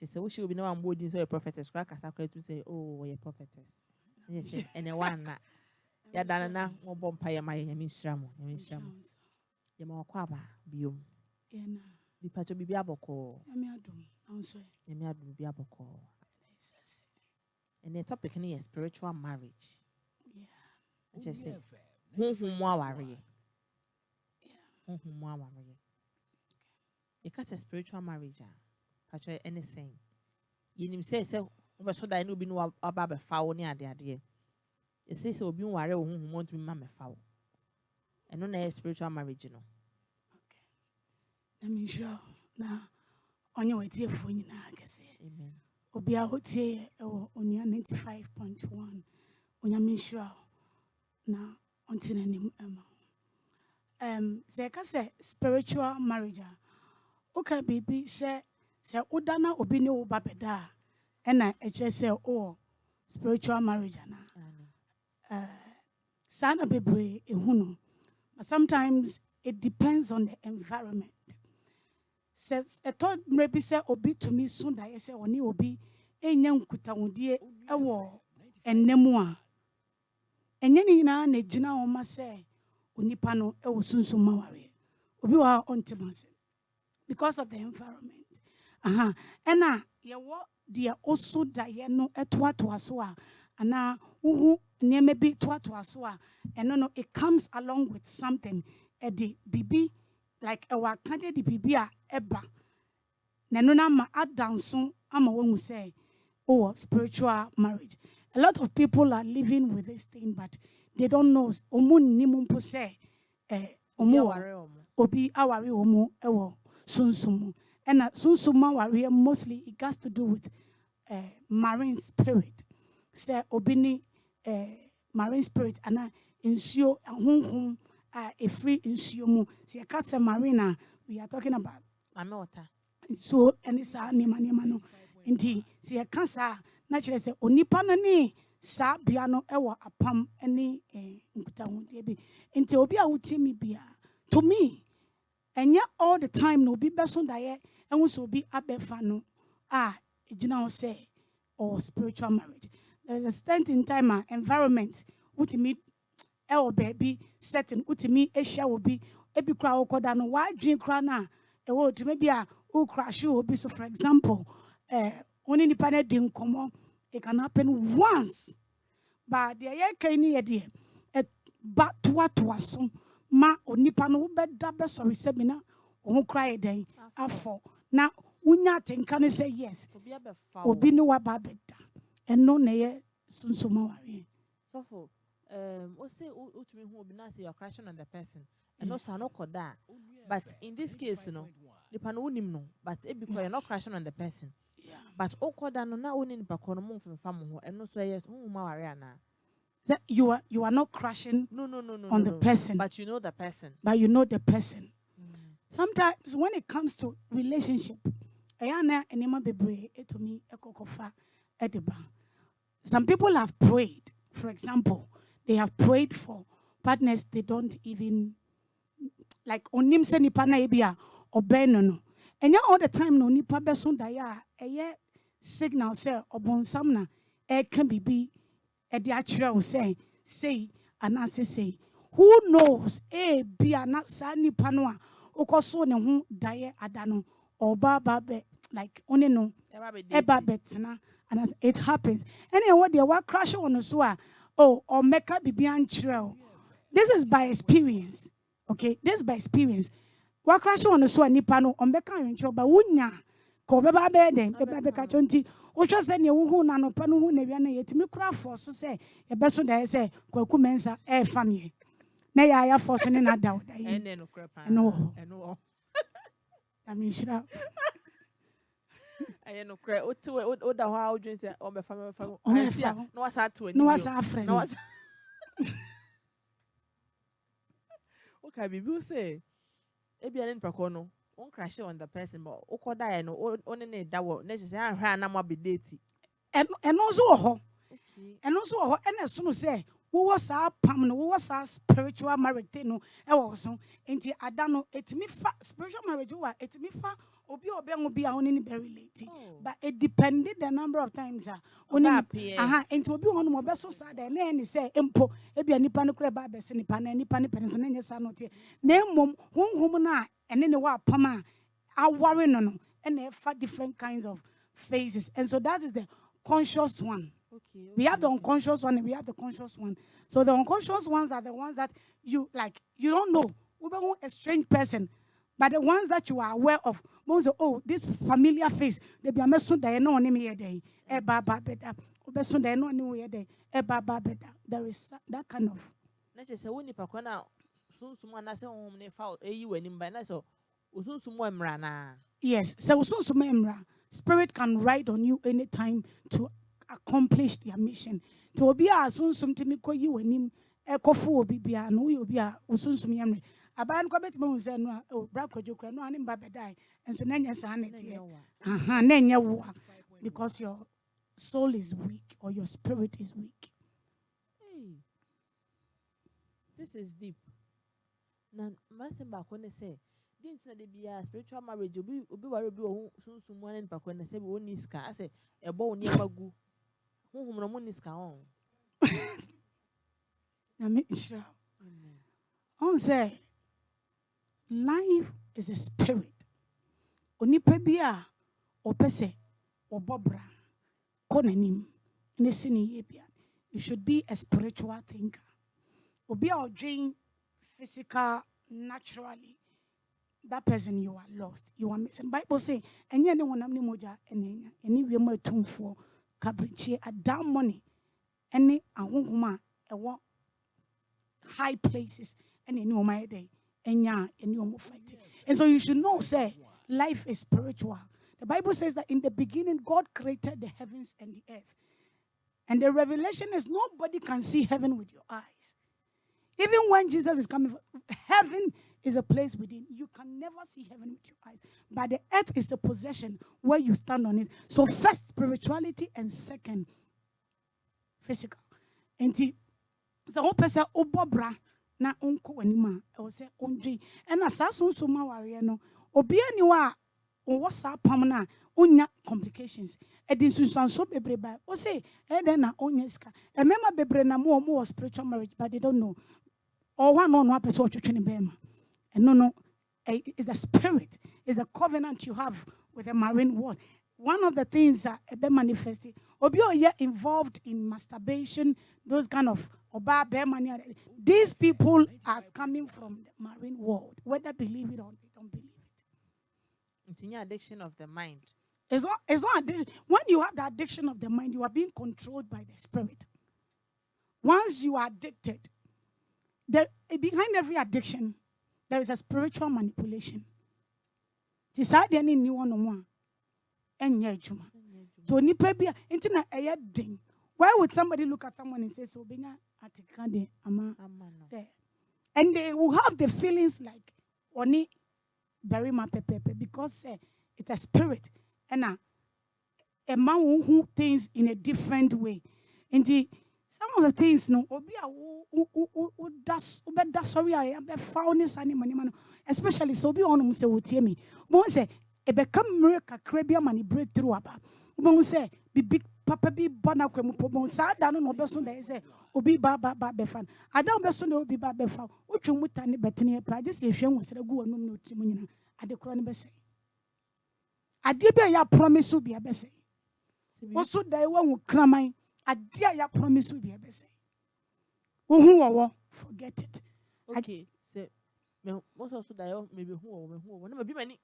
She said, "She will be no one boarding so a prophetess." Crack as I to say, "Oh, you're a prophetess." Yes, and a one na. Ya dana mo bompa my yamisramo. Yama kwaba biom. Di pacho bibi aboko. Yami adu bibi aboko. And the topic is spiritual marriage. Yeah. Just say, who more worry? Who more worry? You can't a spiritual marriage. Pacho anything. You say so. So that I know be no about foul near the idea. It says so be worry who want to be mamma foul. And no a spiritual marriage, you know. Okay. Let me show now. On your way to your phone, I guess. Amen. Obia hotie on your 95.1 on your mishra na until any say ka say spiritual marriage okay baby say udana obi ne wo babeda na eche say oh spiritual marriage na sana bebre ehunu but sometimes it depends on the environment. Says a thought maybe say obi to me soon that I say oni obi enya nkuta wodie ewo enemu a enye ni na na gina o ma say onipa no ewo sunsun maware obi wa ontimase because of the environment ena ye wo de also da ye no etoato aso a ana uhu nieme bi toato aso a eno no it comes along with something the bibi like our candidate the bibi a eba nenona ma adanso ama wonu say oh spiritual marriage. A lot of people are living with this thing but they don't know omu ni mumpo say omu obi aware omu ewo sunsumu and sunsuma ware mostly it has to do with marine spirit say obini marine spirit ana insuo ahunhun a free insuo mu say kasa marina we are talking about amota so any sa ni no inti say kasa na kire say onipa no ni sa bia no ewo apam ani nkuta hundie bi inti obi a wutimi bia to me enye all the time no obi beso daye enwo so obi abefa no ejina o say or spiritual marriage. There is a certain time environment wutimi ewo baby certain wutimi ehia obi ebi kra wokoda no wa dwen kra na ewo to maybe who crash you obi. So for example only the panel didn't come on, it can happen once but the year can ye dear but what was so ma onipano bed sorry seminar or cry day after now unya think can say yes obi no babeda and no naye soon so more so for what say ultimately who be nice you're crashing on the person and no no koda but in this case no the pano no but it because you're not crashing on the person. But okoda no na oni nipa kono mo mfemfa mo ho eno so yes ma ware na that you are not crashing on the person but you know the person Sometimes when it comes to relationship ayana enema bebre etomi ekokofa edeba. Some people have prayed, for example they have prayed for partners they don't even like onim se nipa na ebia obeno no and all the time no nipa beso daya signal say obonsam na can be e de akire say and say who knows be na sa nipa no a okoso ne ho daya adano or baba be like only no eba betna and it happens and what they wa crash on so or make up be anchire. This is by experience. Okay, this is by experience. What crash on the so nipa no on beka ntro ba wunya ko beba be den beka chonti o twa se ne wo na no pa no hu na wi na yetimi kura for so say e be so da say kwaku mensa e famie na ya for so ne na da o da yi no kura pa no I mean shira aye no kura o da ho a o dwen say o be famie no wasa to ani no wasa friend no wasa okay bibi say ebi ane nipa no on crash on the person but okoda no one ne da wo na say ahwa na mo be date and also ho and also ho and so say wo was pam no wo was spiritual marriage no e wo so enti ada no etimi fa spiritual marriage wo etimi fa obi obi a only very late. But it depended the number of times only and to be on mobile so sad and then say empo ebi nipa no kra ba be se nipa na nipa ne pen so na nyesa no te na mom honhom na ene ne wa pama aware no and they have different kinds of phases, and so that is the conscious one. Okay. We have the unconscious one and we have the conscious one. So the unconscious ones are the ones that you don't know. We don't a strange person. But the ones that you are aware of, most of, this familiar face, they be a mess on the no name here day. There is that kind of. Let's just say when you pack now, someone I say home they found you and him by now so yes, so spirit can ride on you anytime to accomplish their mission. To be a soon some to me call you and him a coffee be a no you be a soon some yammer. A band comet moons and Bracco you can run him by die and so then your sanity. Because your soul is weak or your spirit is weak. Hey, this is deep. Now, Master back when they say, didn't say they be a spiritual marriage, you'll be worried soon one and back when they say we only scar. I say a bone near Bagu. Whom no money scar on. I make sure. On say, life is a spirit. Oni pebia or pese or bobra konanim in the sini yebia. You should be a spiritual thinker. Or be our dream physical naturally. That person you are lost. You are missing. Bible say, and you don't want moja and any we more tomb for cabriche a down money. Any a woman a walk high places and in your my day and ya and you fight. And so you should know, say, life is spiritual. The Bible says that in the beginning God created the heavens and the earth. And the revelation is nobody can see heaven with your eyes. Even when Jesus is coming, heaven is a place within. You can never see heaven with your eyes. But the earth is a possession where you stand on it. So first, spirituality, and second, physical. And so whole person obobra na unko anima. I will say ondri. And asasun suma wariano. Obia niwa wasa pamna unya complications. Edin susan so bebreba. O say na onyeska. E mema bebre na mo spiritual marriage, but they don't know. Or one on one person training bema. And no, it's the spirit, it's the covenant you have with the marine world. One of the things that be manifested, Obio yet involved in masturbation, those kind of these people are coming from the marine world, whether believe it or they don't believe it. It's in your addiction of the mind. It's not addiction. When you have the addiction of the mind, you are being controlled by the spirit. Once you are addicted, behind every addiction, there is a spiritual manipulation. Decide any new one and yajuma. To nipebia intina ding. Why would somebody look at someone and say so benya atikade ama there? And they will have the feelings like oni very ma pepe because it's a spirit and a man who thinks in a different way. And some of the things no especially so be on say wotie me say e become miracle crabia money breakthrough aba won say big papa bi bona kwemu po sa da no obeso dey say obi ba be fan ada obeso na obi ba be fa otwe mutane betene pa je se ehwe nwusere gu wonum na otim nyina ade kro ne be say ade be ya promise obi be say oso dai wan kraman ade ya promise obi be say forget it. Okay, so most also dai maybe who na be many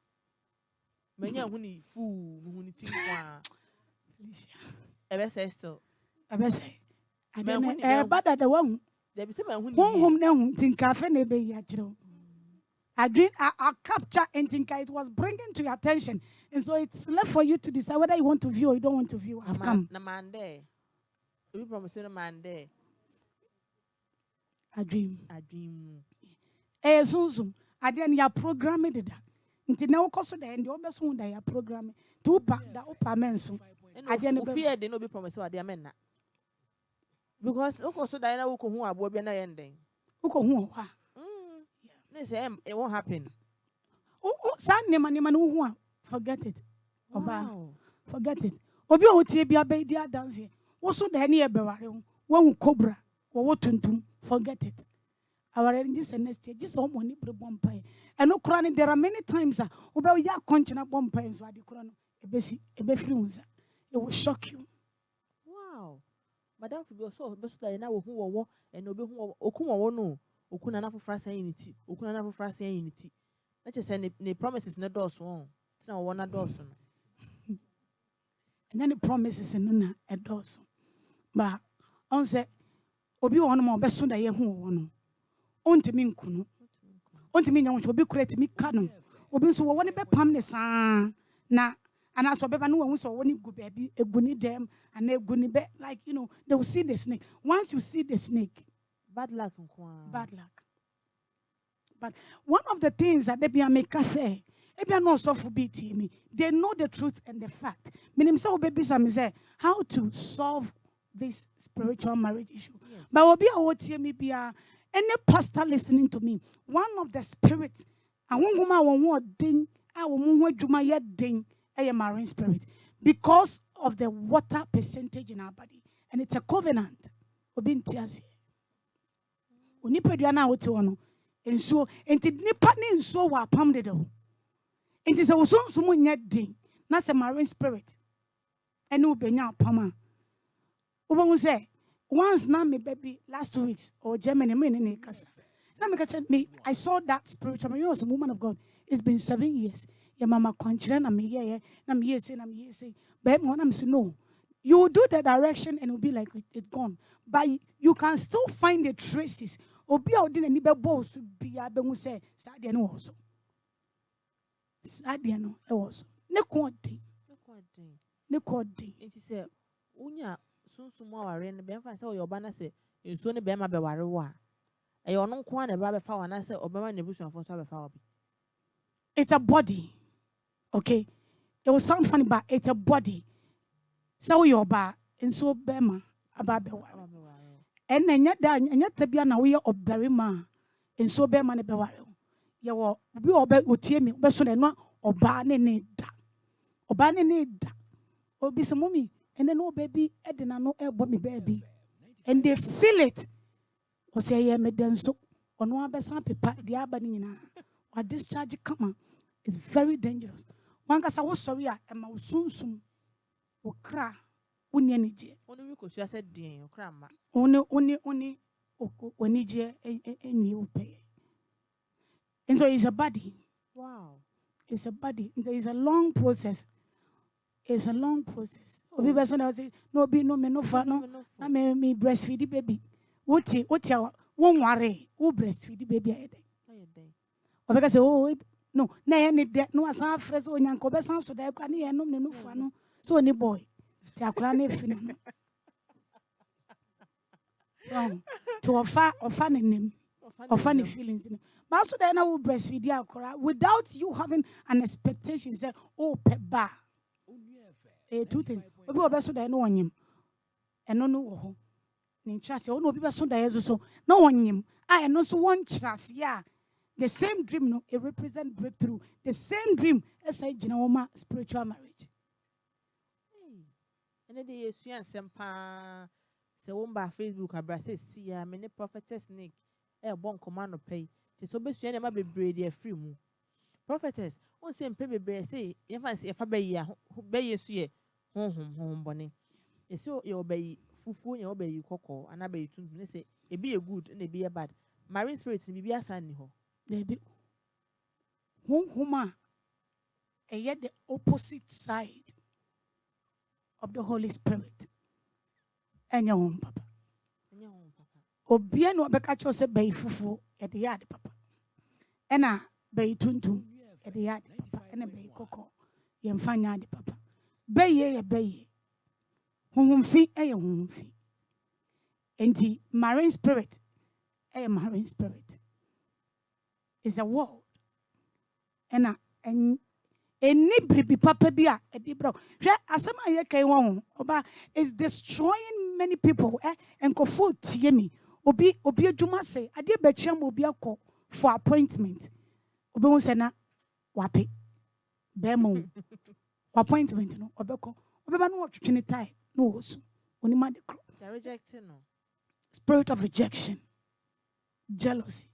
many huni fu huni tin kwa Felicia ebe say still ebe say bada the one there be say huni hom na hu tin cafe na be ya kire I capture and think it was bringing to your attention, and so it's left for you to decide whether you want to view or you don't want to view. I've come. Na man there. We promise na man there. A dream. Soon. I then ya programmed it. Until now, because the end, the other soon they are programming to pack the upper men soon. I didn't fear they no be promised what they are men. Because also Diana will come who are Bobby and ending. Who come who? They say it won't happen. Oh, Sunday, man, who Forget it. Wow. Forget it. Obi o tie bia be dia dance. Wo so da ne e beware ho. Wo cobra. Wo tuntum. Forget it. Our just next year. Just all money for bompai. And no crying. There are many times obi ya konchina bompai so adi kro no. Ebe free unza. It will shock you. Wow. Madam Phoebe also beso da na wo hu wo and obi hu okuma wo no. Okuna na fofra san unity. Okuna na fofra san unity. Na che say ne promises na doors won. Tina wo na doors no. And then the promises in na a doors. But on say obi wo no mo beso da ye hu wo no. Ontimi nkunu. Ontimi nya wo obi create mi ka no. Obi so wo ne be pam ne saa na and as obeba no hu so wo ne gu baby eguni dem and eguni be like they will see the snake. Once you see the snake, bad luck. Bad luck. But one of the things that they be make us say, they know the truth and the fact. Meaning, so baby, some say how to solve this spiritual marriage issue. Yes. But will be any pastor listening to me, one of the spirits, and one woman won't ding, I won't do my yet ding a marine spirit because of the water percentage in our body, and it's a covenant. Obintiasi. Unipeduana wotono. And so, and it nipa ni so wa pam de do. It is a sumu nyet din. That's a marine spirit. And no benya pama. Uba say once na me baby last 2 weeks or Germany me kasa. Na me I saw that spiritual. You know, as a woman of God. It's been 7 years. Your mama kwanchira na me here na me say. But I'm say no. You will do the direction and it will be like it's gone. But you can still find the traces. Obi a odi na ni be boss bia be hu say saade no wo so. Saade no e wo so. Ne ko din. Enti say unya sunsun mo aware ne be mfa say o yoba na say enso ne be ma be ware wo a. E yo no nko na be fa wa na say obema na busuafo so be fa obi. It's a body. Okay. It will sound funny but it's a body. So yoba enso be ma aba be ware. And enya tabia na we obarima enso be ma ne be ware ye wo bi oba otie mi be so na no oba ne da obi se mommy and then no baby e na no e bo me baby and they feel it o say ye me den so ono abesan pepa dia aba ni nyina wa discharge kama is very dangerous wan kasa wo sorry a e ma wo sunsum wo kra woni anije oni wi ko sua se din o kra ma oni onije enwi upe. And so it's a body. Wow. It's a body. It's a long process. It's a long process. Obi person that say no be no me no fa no na me breastfeed the baby. What ya won worry who breastfeed the baby ayede. Obi say oh no na ye ne de no asan fresh onyanko be san so da kwa ne ye no me no fa no so ni boy ti akura na efi no. To offer name, offer the feelings. But also then I will breastfeed you without you having an expectation. Say, oh, peba. 2 things. Obi obeso da no onyim. Eno no wo ho. Ni trust o no obi beso da yeso so. No onyim. Eno so one trust ya. The same dream no it represent breakthrough. The same dream as I gina woma spiritual marriage. Ene de yesu ansempa. Se womba Facebook abra se sia me ne Prophetess Nick e bon command pay se so besua ne ma bebre de afri mu Prophetess on se mpe bebre se ye fa se fa bayi a be yesu ye honhom bone e se ye obayi fufu ye obayi kokko ana bayi tuntu ne se e be good na e be bad marine spirit ni bibia san ni ho there be honhom a yet the opposite side of the Holy Spirit. Enya hom papa. Obia no beka cho se bayi fufu e de yade papa. Ena bayi tuntum e de yade papa. Ena bayi koko ye mfanya yade papa. Bayi ye bayi. Honhomfi e ye honhomfi. Enti marine spirit e ye marine spirit. It's a world. Ena any baby papa bia e di bro. Hwe asema ye kai won oba is destroying many people and go full tie me. Obi adwuma say ade be chiam obi akọ for appointment. Obi won say na wape. Bemo. Appointment no obeko. Obeba no watchini tie. No osu. Onima de cro. They're rejecting no. Spirit of rejection, jealousy,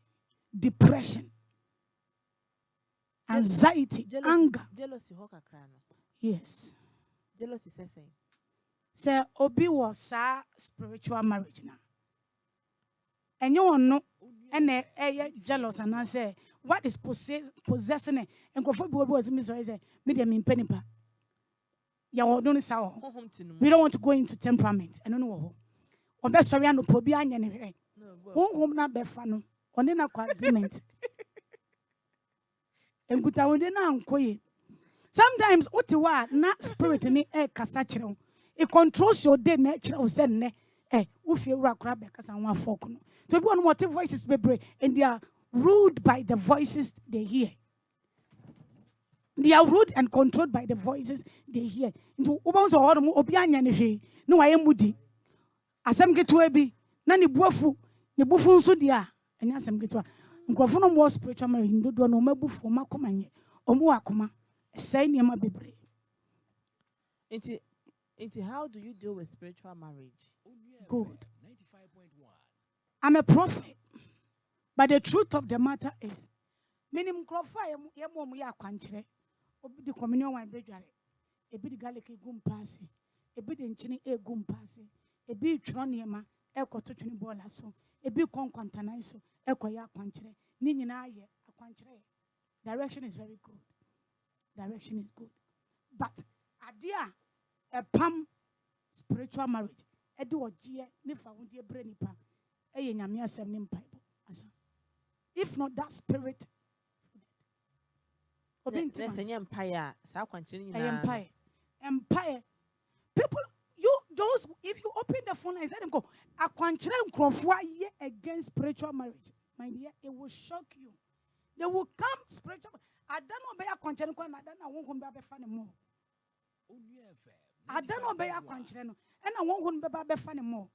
depression, anxiety, anger. Jealousy hoka krano. Yes. Jealousy says saying. Say obi was spiritual marriage na. And you no and jealous and I say what is possessing it and go for was me so say medium in penipa. Ya don't sour. We don't want to go into temperament. I don't know. Or best sorry no probia any. Won't not be fun. On in a agreement. And good down sometimes what you are not spirit in a casachero. It controls your day natural send if you rock rabbit as I want folk. To be one what voices be and they are ruled by the voices they hear. They are ruled and controlled by the voices they hear. Into Ubans or Obian, no, I am moody. Asem get to be nani buafu, ni bufu so dia, and asem get to Microphone more spiritual marriage, do no mebu for Macomanie, or more akoma, a sign yama bebre. Into how do you deal with spiritual marriage? Good. I'm a prophet, but the truth of the matter is, minimum crofire, yamom ya quantre, the communion wine bedjare, a bit garlic gum passy, a bit in chinny a gum passy. A bit troniema, echo to Trinibolaso, a bit conquantanaiso, echo ya quantre, Nina ye, a quantre. Direction is very good. Direction is good. But, adia, a pam spiritual marriage, Edu Gia, Nifa, dear Brenipa, a yamia semnim pipe. If not that spirit, empire, empire. People. Those, if you open the phone and let them go, a quantum crofwa against spiritual marriage, my dear, it will shock you. They will come spiritual. I don't know about a quantum, I don't know won't be funny more. I don't know about a quantum, and I won't be funny more.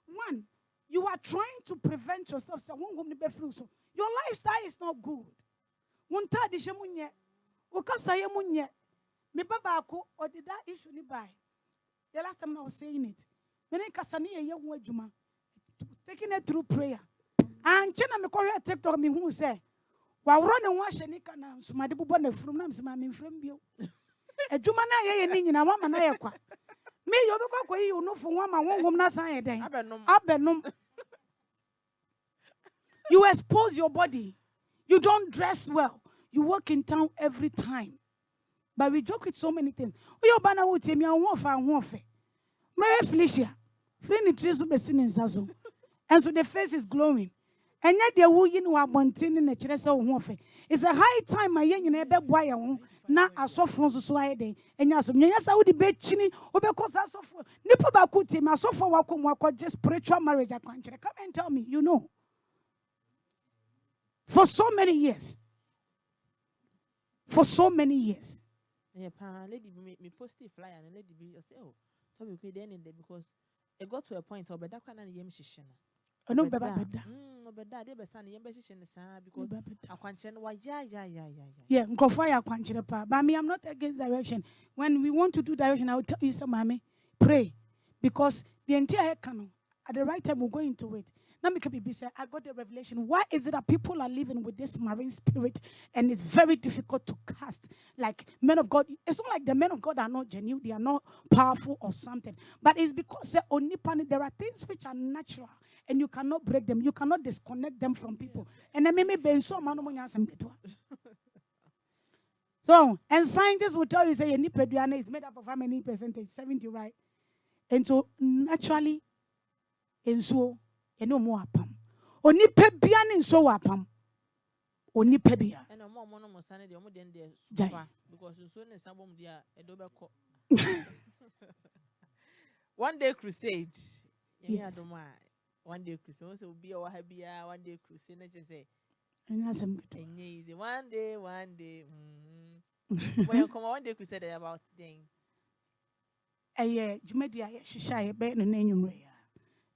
One, you are trying to prevent yourself, so won't be free. So your lifestyle is not good. Won't tell the shamunye, Okasayamunye, me babako, or did that issue ni buy? The last time I was saying it, when I kasani Adwuma, taking it through prayer. And China me call TikTok me who say, while running wash and Nikana, so my debu bonnet from them, my from you. Adwuma na ye ni na mama na ye kwa. Me you be kwa you no for one man won home na san den. Abenum. You expose your body. You don't dress well. You walk in town every time. But we joke with so many things. We banner would tell me, I want for Mary Felicia. Friend, it is be seen in Zazo. And so the face is glowing. And yet the wood in Wabontin in the Chesa Wofe. It's a high time my young and a boy. Now I saw from society. And yes, I would debate chinny or because I saw for Nipabakuti, my sofa wakum, just spiritual marriage. I can't come and tell me, you know. For so many years. For so many years. Yeah, lady me post a flyer and lady be say, oh, so we could end it because it got to a point of that kind of yem shishin. No, but they be son yem shishin because I can't change why, yeah. Yeah, go fire pa. But me, I'm not against direction. When we want to do direction, I will tell you some mommy, pray. Because the entire canon, at the right time, we'll go into it. Now, I got the revelation. Why is it that people are living with this marine spirit and it's very difficult to cast? Like men of God, it's not like the men of God are not genuine, they are not powerful or something. But it's because there are things which are natural and you cannot break them. You cannot disconnect them from people. And then maybe so so, and scientists will tell you, say, Nipeduana is made up of how many percentage? 70, right? And so naturally, and so no more apam. Oni pebian in so apam. Oni pebia. And no more Sunday, the then because you soon as some dear one day crusade. Yes. One day crusade will be our happy one day crusade. Let's say, and easy one day. When you come one day crusade about thing. Jumedia, Shisha, a bed in name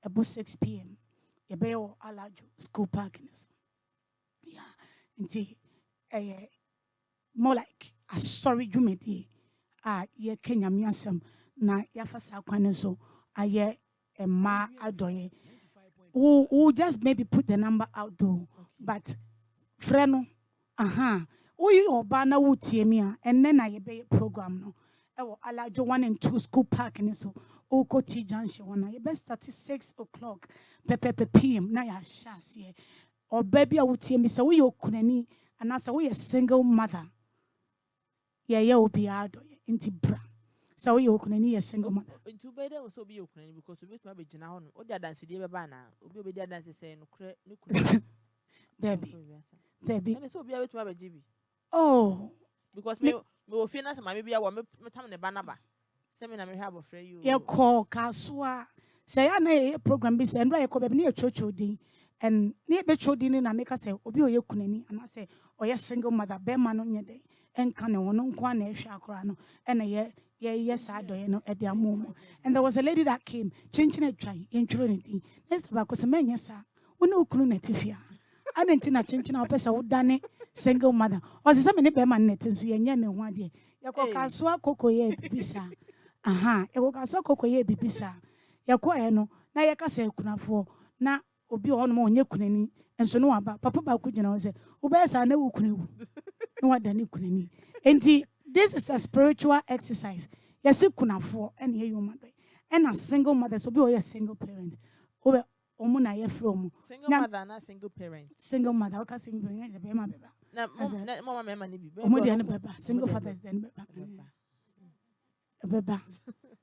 about 6 p.m. A bay or Alajo school parking. Yeah, and see, more like asɔre dwumadi a yɛka nyame asɛm na yɛafa saa kwan so ayɛ mmaa adɔyɛ. We'll just maybe put the number out though, but frɛ no woyi ɔbaa na wotie mi a ɛnnɛ na yɛbɛyɛ program no ɛwɔ Alajo 1 and 2 school park ne so wokɔ T junction hɔ na yɛbɛ start 6 o'clock PM na yɛahyɛ aseɛ. Ɔbaa bi a wotie mi sɛ woyɛ okunani anaasɛ woyɛ single mother yɛyɛ obiara adɔyɛ nti bra sɛ woyɛ okunani yɛ single mother. Nti wobɛyɛ dɛ sɛ obi yɛ okunani because obi tuma bɛgyina hɔ no wode adansedie bɛba anaa obi obɛdi adanse sɛ nokorɛ ne kunu Debbie. ɛne sɛ obiara bɛtuma bɛgye bi. Oh, because me will feel na maame bi awo me tam ne ba na ba sɛ me na me hwa abɔfra yi o yɛ kɔ kasoa sɛ ya na yɛ program bi sɛ ndra yɛ kɔ baabi ne yɛ twotwo din and ne yɛ bɛtwo din na meka sɛ obi oyɛ kunani anaasɛ ɔyɛ single mother bɛrima no nyɛ dɛ ɛnka ne ho no nko na ɛhwɛ akora no ɛna yɛ saa dɔyɛ no ɛde amomo. And there was a lady that came chinchine atwan yɛntworo ne din next ba ko sɛ mɛnyɛ saa wo ne okunu na tifia adenti na chinchine a wopɛ sɛ wodane single mother ɔsɛ sɛ me ne bɛrima no na ɛte nso yɛnyɛ me ho adeɛ yɛkɔ kasoa koko yɛ bibi saa yɛkɔ kasoa koko yɛ bibi saa yɛkɔɛ no na yɛka sɛ kunafoɔ na obi wɔ hɔ no ma ɔnyɛ kunani nso no waba papa baako gyina hɔ sɛ wobɛyɛ saa na wo kunawu na wadane kunani enti this is a spiritual exercise yɛse kunafoɔ ɛna yɛyɛ ɔma dɔ ɛna single mother so obi ɔyɛ single parent wobɛ ɔmo na yɛfrɛ ɔmo single mother na single parent single mother ɔka single parent yɛ bɛrima bɛba na mama mɛma ne bi ɔmo deɛ no bɛba single fathers deɛ no bɛba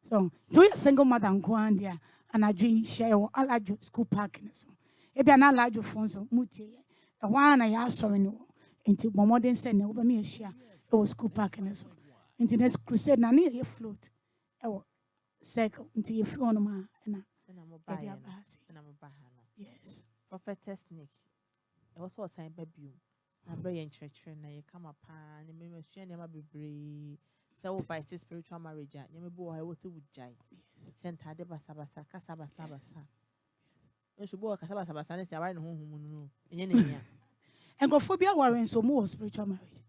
so to yɛ single mother nko ara deɛ anadwo yi hyɛ wɔ Alajo school park ne so ebi ana Alajo fo nso mu tie yɛ ɛhɔ ara na yɛasɔre ne wɔ nti bɔ mmɔden sɛ ne wobɛmi ahyia ɛwɔ school park ne so nti next crusade na ne yɛ float ɛwɔ circle nti yɛfiri hɔ nom a ɛna yɛde aba ha se yes Prophetess Nick ɛwɔ sɛ ɔsan ba bio na brɛ yɛn kyerɛkyerɛ na yɛkama paa ne mmɛma sua nneɛma bebree sɛ wo fight spiritual marriage a nneɛma bi wɔ hɔ a ɛwɔ sɛ wogyae sɛ ntade basabasa kasa basabasa nso bo kasa basabasa ne sɛ aware ne honhom no ɛnyɛ ne nia nkurɔfoɔ bi aware nso mu wɔ spiritual marriage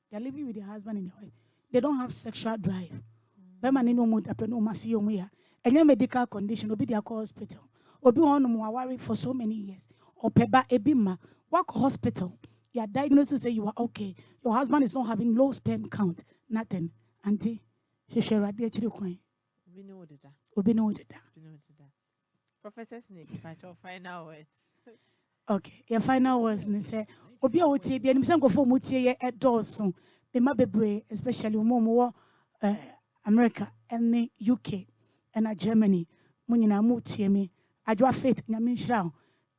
they are living with their husband in their wife they don't have sexual drive bɛma ne no mu dapɛ no ma se yɛ mu ya ɛnyɛ medical condition obi dey call hospital obi wɔ no mu aware for so many years ɔpɛba ebi ma work hospital you are diagnosed to say you are okay your husband is not having low sperm count nothing auntie hwehwɛ radi akyiri kwan obi ne wo deda Prophetess Nick final words okay your final words ne say obi a wotie bi anim sɛ nkɔfo mu tie yɛ ɛdɔɔso bema bebree especially mo America and UK and Germany mo nyina mo tie me adwa faith nyame nhyira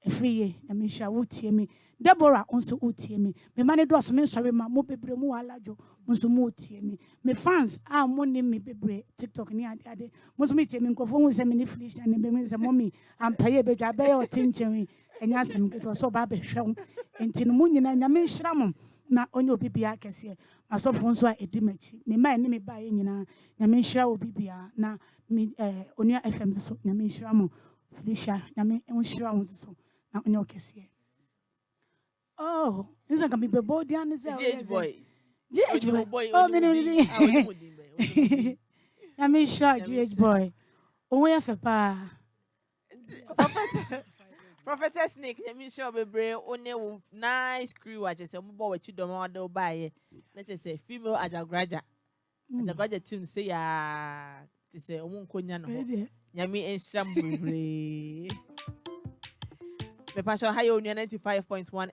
efriye nyame nhyira wo tie me Deborah also wo tie me me mane do so me nsɔre ma mo bebree mo Alajo mo so mo tie me me fans mo ne me bebree TikTok ni ade mo so me tie me nkɔfo hu sɛ me ne Felicia ne be me sɛ mommy ampaye bedwa be yɛ ɔtenkyɛn enya asɛm keto so ba behwɛ wo enti no mo nyina nyame nhyira mo na onye obi bia kɛse asɔfo nso a edi machi me ma ne me ba yɛ nyina nyame nhyira obi bia na me Onua FM so nyame nhyira mo Felicia nyame nhyira wo so na onye okɛse oh nza kan be body an say GH boy oh me nyame nhyira GH boy onwe yɛ fɛ pa Prophetess Nick, let me show bebre one nice crew. I just say mo we chi do ma do buy. Let's just say female ajagraja. Ajagraja team say ya to say omo nkonya no. Nyame enhram bebre. Me pa show high on 95.1 FM.